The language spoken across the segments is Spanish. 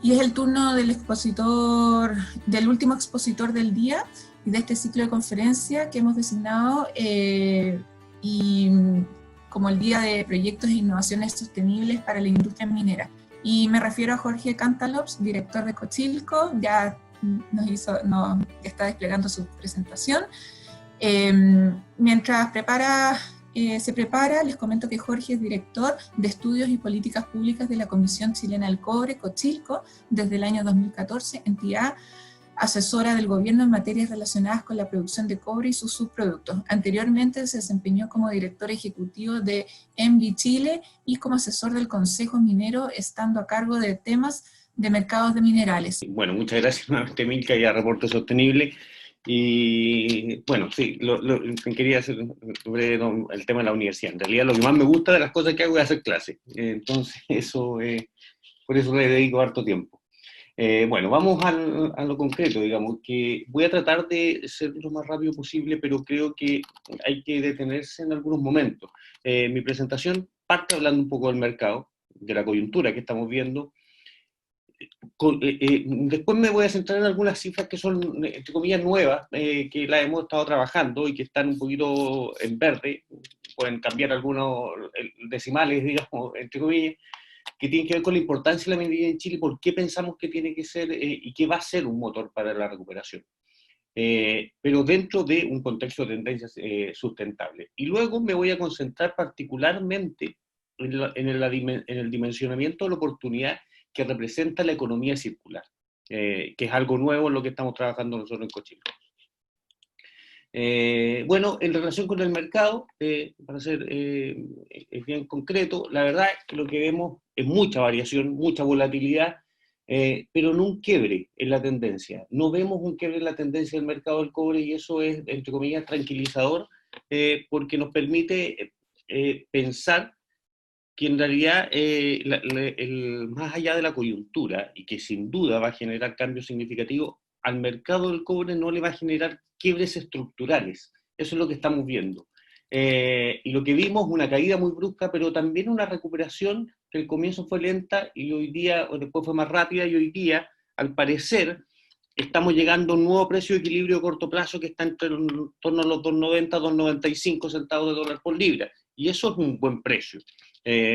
Y es el turno del expositor, del último expositor del día y de este ciclo de conferencia que hemos designado y como el Día de Proyectos e Innovaciones Sostenibles para la Industria Minera. Y me refiero a Jorge Cantalops, director de Cochilco, ya está desplegando su presentación. Mientras se prepara, les comento que Jorge es director de Estudios y Políticas Públicas de la Comisión Chilena del Cobre, Cochilco, desde el año 2014, entidad asesora del gobierno en materias relacionadas con la producción de cobre y sus subproductos. Anteriormente se desempeñó como director ejecutivo de ENVI Chile y como asesor del Consejo Minero, estando a cargo de temas de mercados de minerales. Bueno, muchas gracias nuevamente, Milka, y a Reporte Sostenible. Y bueno, sí, quería hacer sobre el tema de la universidad. En realidad, lo que más me gusta de las cosas que hago es hacer clases. Entonces, por eso le dedico harto tiempo. Bueno, vamos a lo concreto, digamos, que voy a tratar de ser lo más rápido posible, pero creo que hay que detenerse en algunos momentos. Mi presentación parte hablando un poco del mercado, de la coyuntura que estamos viendo. Después me voy a centrar en algunas cifras que son, entre comillas, nuevas, que las hemos estado trabajando y que están un poquito en verde, pueden cambiar algunos decimales, digamos, entre comillas, que tienen que ver con la importancia de la minería en Chile, por qué pensamos que tiene que ser y qué va a ser un motor para la recuperación. Pero dentro de un contexto de tendencias sustentables. Y luego me voy a concentrar particularmente en el dimensionamiento de la oportunidad que representa la economía circular, que es algo nuevo en lo que estamos trabajando nosotros en Cochilco. Bueno, en relación con el mercado, para ser bien concreto, la verdad es que lo que vemos es mucha variación, mucha volatilidad, pero no un quiebre en la tendencia. No vemos un quiebre en la tendencia del mercado del cobre y eso es, entre comillas, tranquilizador, porque nos permite pensar que en realidad, más allá de la coyuntura, y que sin duda va a generar cambios significativos, al mercado del cobre no le va a generar quiebres estructurales. Eso es lo que estamos viendo. Y lo que vimos, una caída muy brusca, pero también una recuperación que al comienzo fue lenta y hoy día, o después fue más rápida, y hoy día, al parecer, estamos llegando a un nuevo precio de equilibrio a corto plazo que está en torno a los 2,90, 2,95 centavos de dólar por libra. Y eso es un buen precio.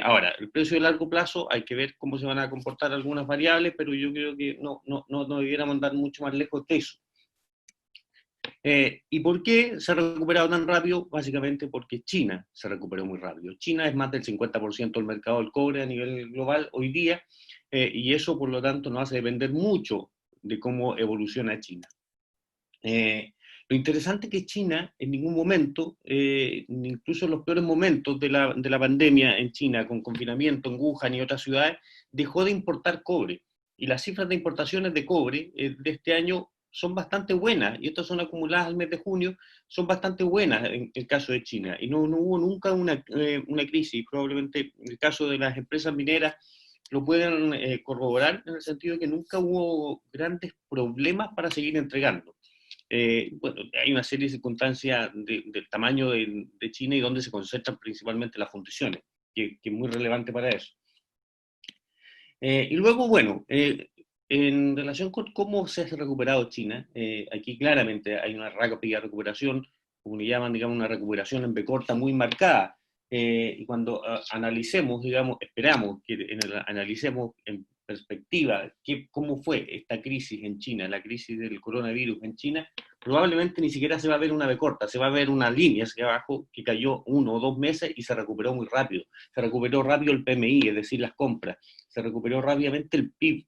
Ahora, el precio de largo plazo, hay que ver cómo se van a comportar algunas variables, pero yo creo que no debiéramos andar mucho más lejos de eso. ¿Y por qué se ha recuperado tan rápido? Básicamente porque China se recuperó muy rápido. China es más del 50% del mercado del cobre a nivel global hoy día, y eso por lo tanto nos hace depender mucho de cómo evoluciona China. Lo interesante es que China en ningún momento, incluso en los peores momentos de la pandemia en China, con confinamiento en Wuhan y otras ciudades, dejó de importar cobre. Y las cifras de importaciones de cobre de este año son bastante buenas, y estas son acumuladas al mes de junio, son bastante buenas en el caso de China. Y no hubo nunca una crisis. Probablemente en el caso de las empresas mineras lo pueden corroborar, en el sentido de que nunca hubo grandes problemas para seguir entregando. Bueno, hay una serie de circunstancias del tamaño de China y donde se concentran principalmente las fundiciones, que es muy relevante para eso. Y luego, bueno, en relación con cómo se ha recuperado China, aquí claramente hay una rápida recuperación, como le llaman, digamos, una recuperación en B corta muy marcada. Y cuando analicemos, digamos, esperamos que analicemos en perspectiva cómo fue esta crisis en China, la crisis del coronavirus en China, probablemente ni siquiera se va a ver una B corta, se va a ver una línea hacia abajo que cayó 1 o 2 meses y se recuperó muy rápido. Se recuperó rápido el PMI, es decir, las compras. Se recuperó rápidamente el PIB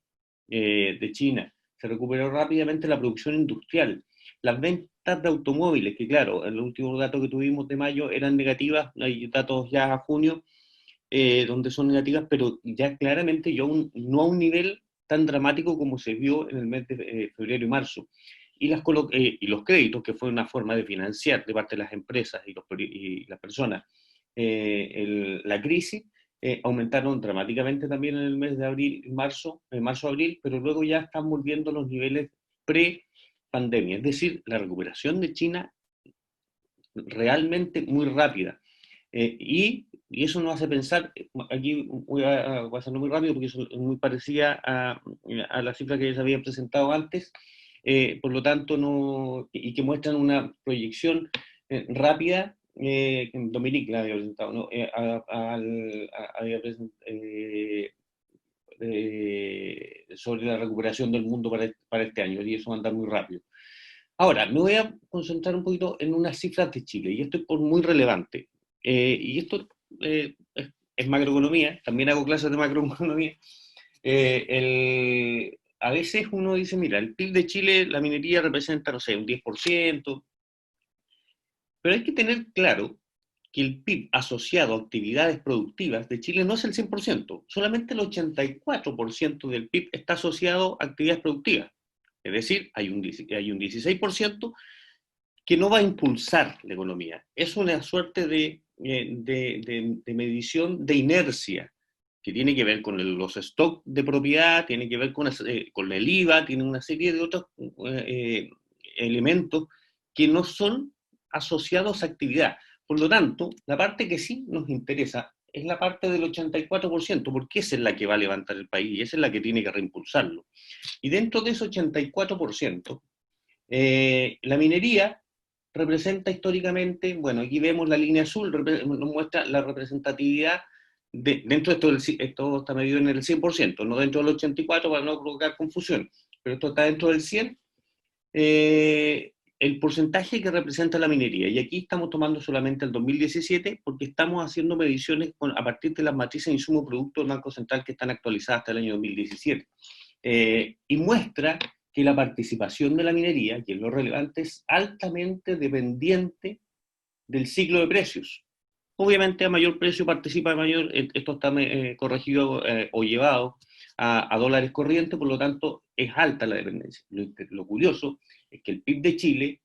de China. Se recuperó rápidamente la producción industrial. Las ventas de automóviles, que claro, el último dato que tuvimos de mayo eran negativas, hay datos ya a junio, donde son negativas, pero ya claramente no a un nivel tan dramático como se vio en el mes de febrero y marzo. Y los créditos, que fue una forma de financiar de parte de las empresas y las personas la crisis, aumentaron dramáticamente también en el mes de abril, marzo-abril, pero luego ya están volviendo a los niveles pre-pandemia. Es decir, la recuperación de China realmente muy rápida. Y eso nos hace pensar, aquí voy a pasarlo muy rápido porque eso es muy parecida a la cifra que les había presentado antes, por lo tanto, y que muestran una proyección rápida, Dominique la había presentado, ¿no? Sobre la recuperación del mundo para este año, y eso va a andar muy rápido. Ahora, me voy a concentrar un poquito en unas cifras de Chile, y esto es por muy relevante. Y esto es macroeconomía, también hago clases de macroeconomía. A veces uno dice, mira, el PIB de Chile, la minería representa, no sé, un 10%, pero hay que tener claro que el PIB asociado a actividades productivas de Chile no es el 100%, solamente el 84% del PIB está asociado a actividades productivas. Es decir, hay un 16% que no va a impulsar la economía. Es una suerte de medición de inercia, que tiene que ver con los stocks de propiedad, tiene que ver con el IVA, tiene una serie de otros elementos que no son asociados a actividad. Por lo tanto, la parte que sí nos interesa es la parte del 84%, porque esa es la que va a levantar el país y esa es la que tiene que reimpulsarlo. Y dentro de ese 84%, la minería representa históricamente, bueno, aquí vemos la línea azul, nos muestra la representatividad dentro de esto está medido en el 100%, no dentro del 84% para no provocar confusión, pero esto está dentro del 100%, el porcentaje que representa la minería. Y aquí estamos tomando solamente el 2017 porque estamos haciendo mediciones a partir de las matrices de insumo producto del Banco Central que están actualizadas hasta el año 2017. Y muestra que la participación de la minería, que es lo relevante, es altamente dependiente del ciclo de precios. Obviamente a mayor precio participa mayor, esto está corregido o llevado a dólares corrientes, por lo tanto es alta la dependencia. Lo curioso es que el PIB de Chile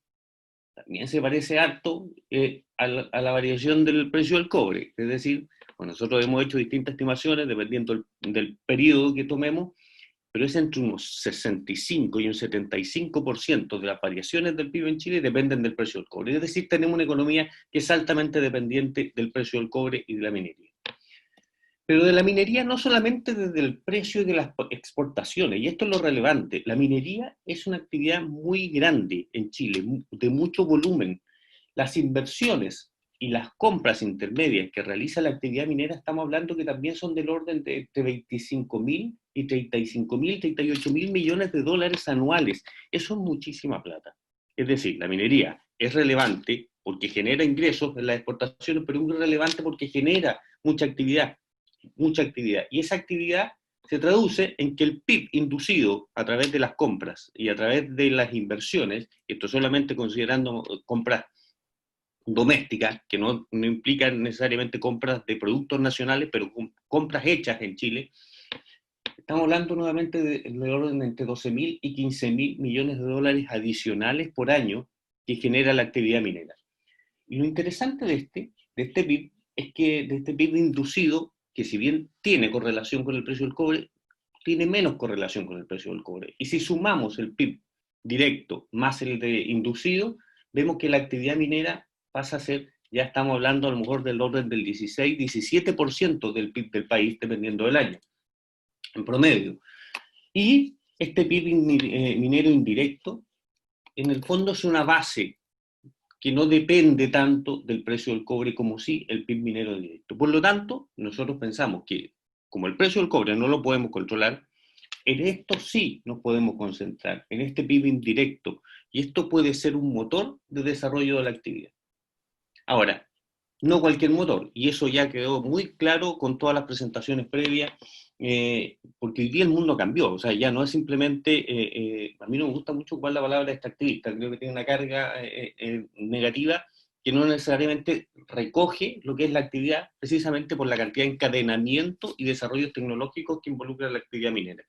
también se parece harto a la variación del precio del cobre, es decir, bueno, nosotros hemos hecho distintas estimaciones dependiendo del periodo que tomemos, pero es entre unos 65 y un 75% de las variaciones del PIB en Chile dependen del precio del cobre. Es decir, tenemos una economía que es altamente dependiente del precio del cobre y de la minería. Pero de la minería no solamente desde el precio de las exportaciones, y esto es lo relevante, la minería es una actividad muy grande en Chile, de mucho volumen. Las inversiones y las compras intermedias que realiza la actividad minera, estamos hablando que también son del orden de 25.000 y 35.000, 38.000 millones de dólares anuales. Eso es muchísima plata. Es decir, la minería es relevante porque genera ingresos en las exportaciones, pero es relevante porque genera mucha actividad. Y esa actividad se traduce en que el PIB inducido a través de las compras y a través de las inversiones, esto solamente considerando compras domésticas, que no implican necesariamente compras de productos nacionales, pero compras hechas en Chile, estamos hablando nuevamente del orden de entre 12.000 y 15.000 millones de dólares adicionales por año que genera la actividad minera. Y lo interesante de este PIB es que de este PIB inducido, que si bien tiene correlación con el precio del cobre, tiene menos correlación con el precio del cobre. Y si sumamos el PIB directo más el de inducido, vemos que la actividad minera pasa a ser, ya estamos hablando a lo mejor del orden del 16-17% del PIB del país, dependiendo del año, en promedio. Y este PIB minero indirecto, en el fondo es una base que no depende tanto del precio del cobre como sí el PIB minero directo. Por lo tanto, nosotros pensamos que como el precio del cobre no lo podemos controlar, en esto sí nos podemos concentrar, en este PIB indirecto, y esto puede ser un motor de desarrollo de la actividad. Ahora, no cualquier motor, y eso ya quedó muy claro con todas las presentaciones previas, porque hoy día el mundo cambió, o sea, ya no es simplemente, a mí no me gusta mucho ocupar la palabra extractivista, creo que tiene una carga negativa que no necesariamente recoge lo que es la actividad, precisamente por la cantidad de encadenamiento y desarrollos tecnológicos que involucra la actividad minera.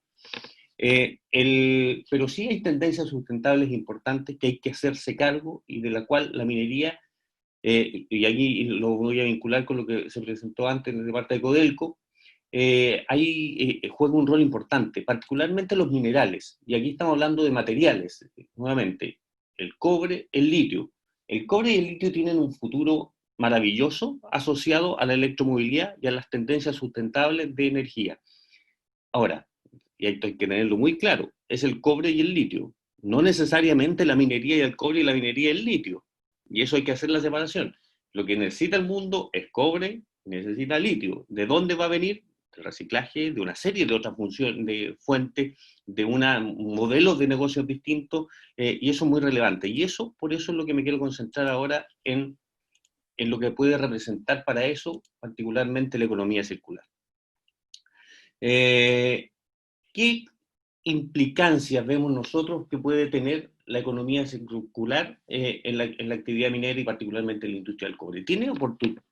Pero sí hay tendencias sustentables importantes que hay que hacerse cargo y de la cual la minería, y aquí lo voy a vincular con lo que se presentó antes de parte de Codelco, juega un rol importante, particularmente los minerales, y aquí estamos hablando de materiales, nuevamente, el cobre, el litio. El cobre y el litio tienen un futuro maravilloso asociado a la electromovilidad y a las tendencias sustentables de energía. Ahora, y esto hay que tenerlo muy claro, es el cobre y el litio, no necesariamente la minería y el cobre y la minería y el litio. Y eso hay que hacer la separación. Lo que necesita el mundo es cobre, necesita litio. ¿De dónde va a venir? Del reciclaje, de una serie de otras funciones, de fuentes, de modelos de negocios distintos, y eso es muy relevante. Y eso, por eso es lo que me quiero concentrar ahora en lo que puede representar para eso, particularmente la economía circular. ¿Qué implicancias vemos nosotros que puede tener la economía circular en la actividad minera y particularmente en la industria del cobre? Tiene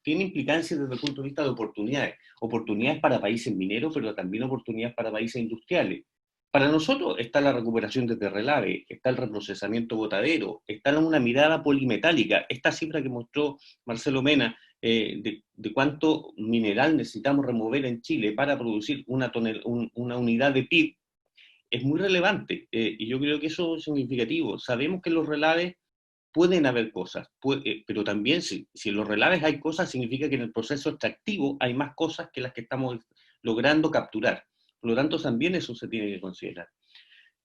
implicancias desde el punto de vista de oportunidades para países mineros, pero también oportunidades para países industriales. Para nosotros está la recuperación desde relave, está el reprocesamiento botadero, está una mirada polimetálica. Esta cifra que mostró Marcelo Mena de cuánto mineral necesitamos remover en Chile para producir una unidad de PIB es muy relevante, y yo creo que eso es significativo. Sabemos que en los relaves pueden haber cosas, pero también si en los relaves hay cosas, significa que en el proceso extractivo hay más cosas que las que estamos logrando capturar. Por lo tanto, también eso se tiene que considerar.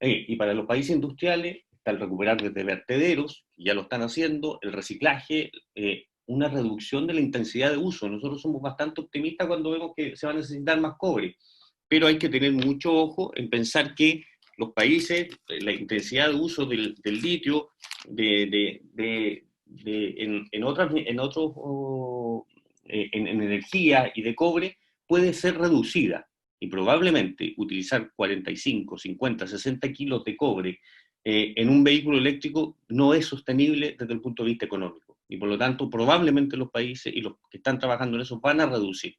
Y para los países industriales está el recuperar desde vertederos, que ya lo están haciendo, el reciclaje, una reducción de la intensidad de uso. Nosotros somos bastante optimistas cuando vemos que se va a necesitar más cobre, pero hay que tener mucho ojo en pensar que los países, la intensidad de uso del litio en energía y de cobre puede ser reducida, y probablemente utilizar 45, 50, 60 kilos de cobre en un vehículo eléctrico no es sostenible desde el punto de vista económico, y por lo tanto probablemente los países y los que están trabajando en eso van a reducir.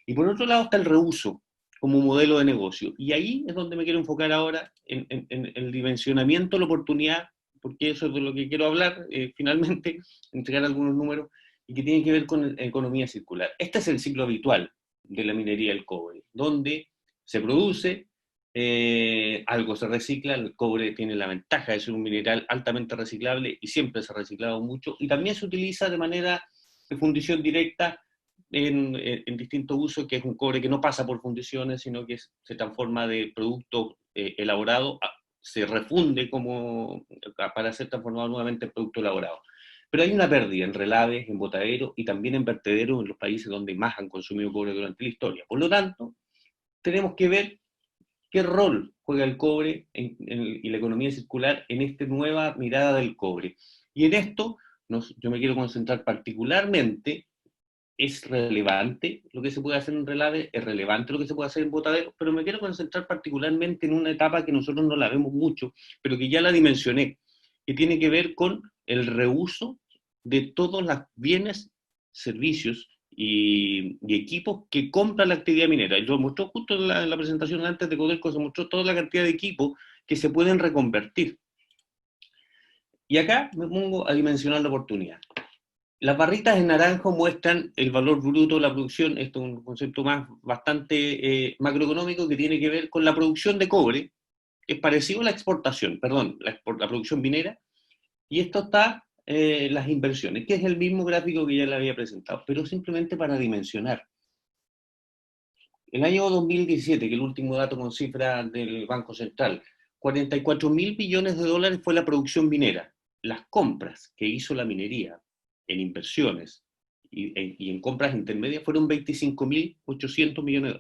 Y por otro lado está el reuso como modelo de negocio, y ahí es donde me quiero enfocar ahora en el dimensionamiento de la oportunidad, porque eso es de lo que quiero hablar, finalmente, entregar algunos números, y que tiene que ver con economía circular. Este es el ciclo habitual de la minería del cobre, donde se produce, algo se recicla, el cobre tiene la ventaja de ser un mineral altamente reciclable y siempre se ha reciclado mucho, y también se utiliza de manera de fundición directa en distintos usos, que es un cobre que no pasa por fundiciones, sino que se transforma de producto elaborado, se refunde para ser transformado nuevamente en producto elaborado. Pero hay una pérdida en relaves, en botaderos y también en vertederos en los países donde más han consumido cobre durante la historia. Por lo tanto, tenemos que ver qué rol juega el cobre y la economía circular en esta nueva mirada del cobre. Y en esto yo me quiero concentrar particularmente. Es relevante lo que se puede hacer en relave, es relevante lo que se puede hacer en botadero, pero me quiero concentrar particularmente en una etapa que nosotros no la vemos mucho, pero que ya la dimensioné, que tiene que ver con el reuso de todos los bienes, servicios y equipos que compra la actividad minera. Y lo mostró justo en la presentación antes de Codelco, se mostró toda la cantidad de equipos que se pueden reconvertir. Y acá me pongo a dimensionar la oportunidad. Las barritas en naranjo muestran el valor bruto de la producción. Esto es un concepto bastante macroeconómico que tiene que ver con la producción de cobre, que es parecido a la exportación, perdón, la producción minera, y esto está las inversiones, que es el mismo gráfico que ya le había presentado, pero simplemente para dimensionar. El año 2017, que es el último dato con cifra del Banco Central, 44.000 billones de dólares fue la producción minera. Las compras que hizo la minería en inversiones y en compras intermedias fueron 25.800 millones.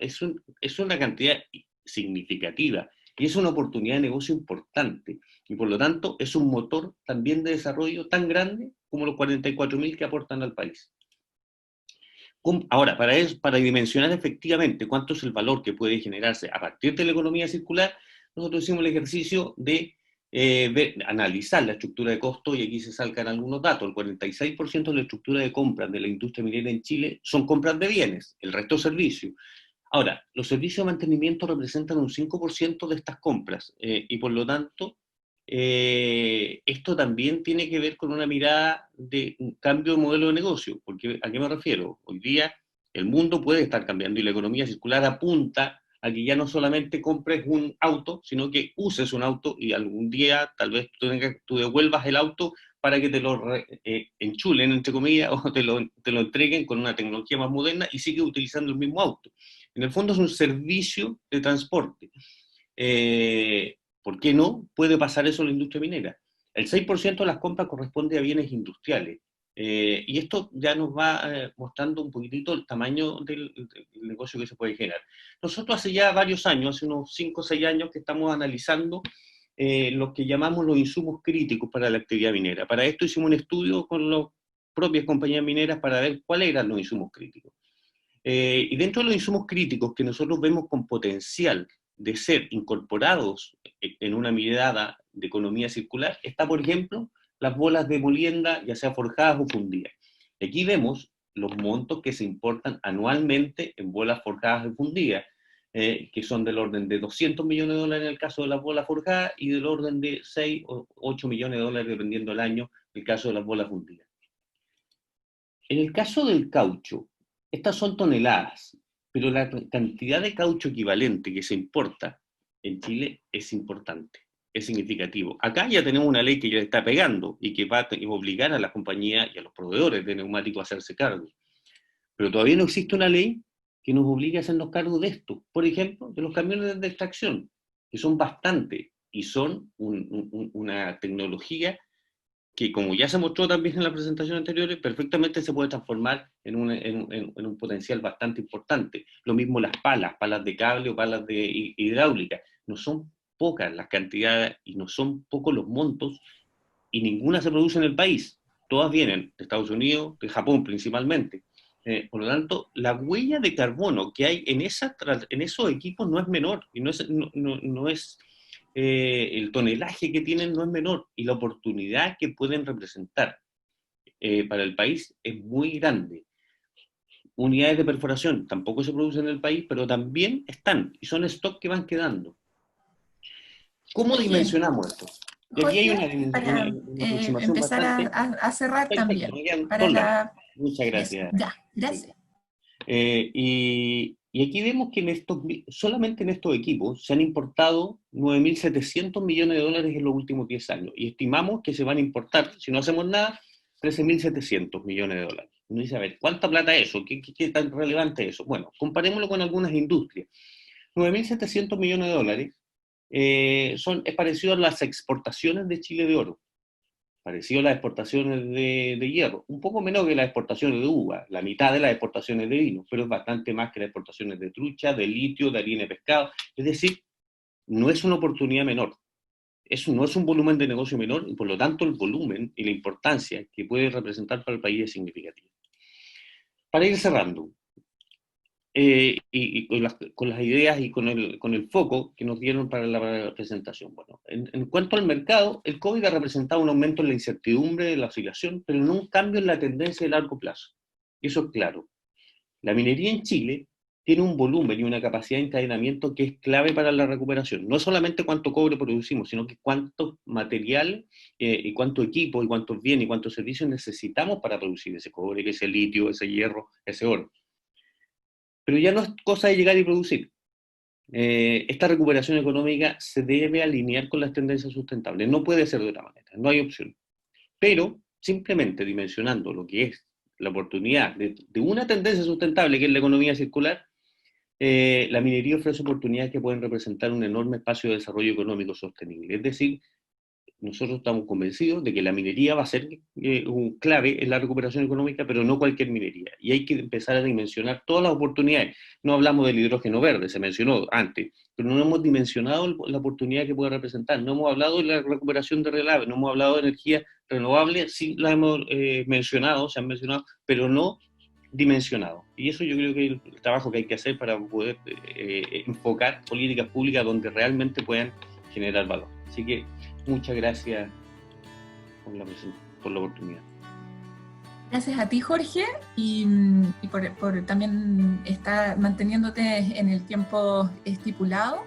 Es una cantidad significativa y es una oportunidad de negocio importante. Y por lo tanto es un motor también de desarrollo tan grande como los 44.000 que aportan al país. Ahora, para dimensionar efectivamente cuánto es el valor que puede generarse a partir de la economía circular, nosotros hicimos el ejercicio de analizar la estructura de costo, y aquí se salgan algunos datos. El 46% de la estructura de compras de la industria minera en Chile son compras de bienes, el resto servicios. Ahora, los servicios de mantenimiento representan un 5% de estas compras, y por lo tanto, esto también tiene que ver con una mirada de un cambio de modelo de negocio. Porque, ¿a qué me refiero? Hoy día el mundo puede estar cambiando y la economía circular apunta a que ya no solamente compres un auto, sino que uses un auto y algún día tal vez tú devuelvas el auto para que te lo enchulen, entre comillas, o te lo entreguen con una tecnología más moderna y sigues utilizando el mismo auto. En el fondo es un servicio de transporte. ¿Por qué no puede pasar eso en la industria minera? El 6% de las compras corresponde a bienes industriales. Y esto ya nos va mostrando un poquitito el tamaño del negocio que se puede generar. Nosotros hace ya varios años, hace unos 5 o 6 años que estamos analizando lo que llamamos los insumos críticos para la actividad minera. Para esto hicimos un estudio con las propias compañías mineras para ver cuáles eran los insumos críticos. Y dentro de los insumos críticos que nosotros vemos con potencial de ser incorporados en una mirada de economía circular, está, por ejemplo, las bolas de molienda, ya sea forjadas o fundidas. Aquí vemos los montos que se importan anualmente en bolas forjadas y fundidas, que son del orden de 200 millones de dólares en el caso de las bolas forjadas y del orden de 6 o 8 millones de dólares dependiendo del año en el caso de las bolas fundidas. En el caso del caucho, estas son toneladas, pero la cantidad de caucho equivalente que se importa en Chile es importante, es significativo. Acá ya tenemos una ley que ya está pegando y que va a obligar a las compañías y a los proveedores de neumáticos a hacerse cargo. Pero todavía no existe una ley que nos obligue a hacernos cargo de esto. Por ejemplo, de los camiones de extracción, que son bastante y son una tecnología que, como ya se mostró también en la presentación anterior, perfectamente se puede transformar en un potencial bastante importante. Lo mismo las palas de cable o palas de hidráulica. No son pocas las cantidades y no son pocos los montos, y ninguna se produce en el país. Todas vienen de Estados Unidos, de Japón principalmente. Por lo tanto, la huella de carbono que hay en esos equipos no es menor, y no es el tonelaje que tienen no es menor, y la oportunidad que pueden representar para el país es muy grande. Unidades de perforación tampoco se producen en el país, pero también están, y son stock que van quedando. ¿Cómo dimensionamos esto? Y aquí hay para una aproximación empezar bastante... a cerrar Perfecto, también. Para muchas gracias. Eso. Ya, gracias. Y aquí vemos que solamente en estos equipos se han importado 9.700 millones de dólares en los últimos 10 años. Y estimamos que se van a importar, si no hacemos nada, 13.700 millones de dólares. Uno dice, a ver, ¿cuánta plata es eso? ¿Qué tan relevante es eso? Bueno, comparémoslo con algunas industrias. 9.700 millones de dólares es parecido a las exportaciones de Chile de oro, parecido a las exportaciones de hierro, un poco menos que las exportaciones de uva, la mitad de las exportaciones de vino, pero es bastante más que las exportaciones de trucha, de litio, de harina de pescado. Es decir, no es una oportunidad menor, no es un volumen de negocio menor, y por lo tanto el volumen y la importancia que puede representar para el país es significativa. Para ir cerrando, y con las ideas y con el foco que nos dieron para la presentación. Bueno, en cuanto al mercado, el COVID ha representado un aumento en la incertidumbre, de la oscilación, pero no un cambio en la tendencia de largo plazo. Y eso es claro. La minería en Chile tiene un volumen y una capacidad de encadenamiento que es clave para la recuperación. No solamente cuánto cobre producimos, sino que cuánto material y cuánto equipo y cuántos bienes y cuántos servicios necesitamos para producir ese cobre, ese litio, ese hierro, ese oro. Pero ya no es cosa de llegar y producir. Esta recuperación económica se debe alinear con las tendencias sustentables. No puede ser de otra manera, no hay opción. Pero simplemente dimensionando lo que es la oportunidad de una tendencia sustentable, que es la economía circular, la minería ofrece oportunidades que pueden representar un enorme espacio de desarrollo económico sostenible. Es decir, nosotros estamos convencidos de que la minería va a ser un clave en la recuperación económica, pero no cualquier minería. Y hay que empezar a dimensionar todas las oportunidades. No hablamos del hidrógeno verde, se mencionó antes, pero no hemos dimensionado la oportunidad que puede representar. No hemos hablado de la recuperación de renovables, no hemos hablado de energía renovable, sí la hemos mencionado, se han mencionado, pero no dimensionado. Y eso yo creo que es el trabajo que hay que hacer para poder enfocar políticas públicas donde realmente puedan generar valor. Así que muchas gracias por la oportunidad. Gracias a ti, Jorge, y por también estar manteniéndote en el tiempo estipulado.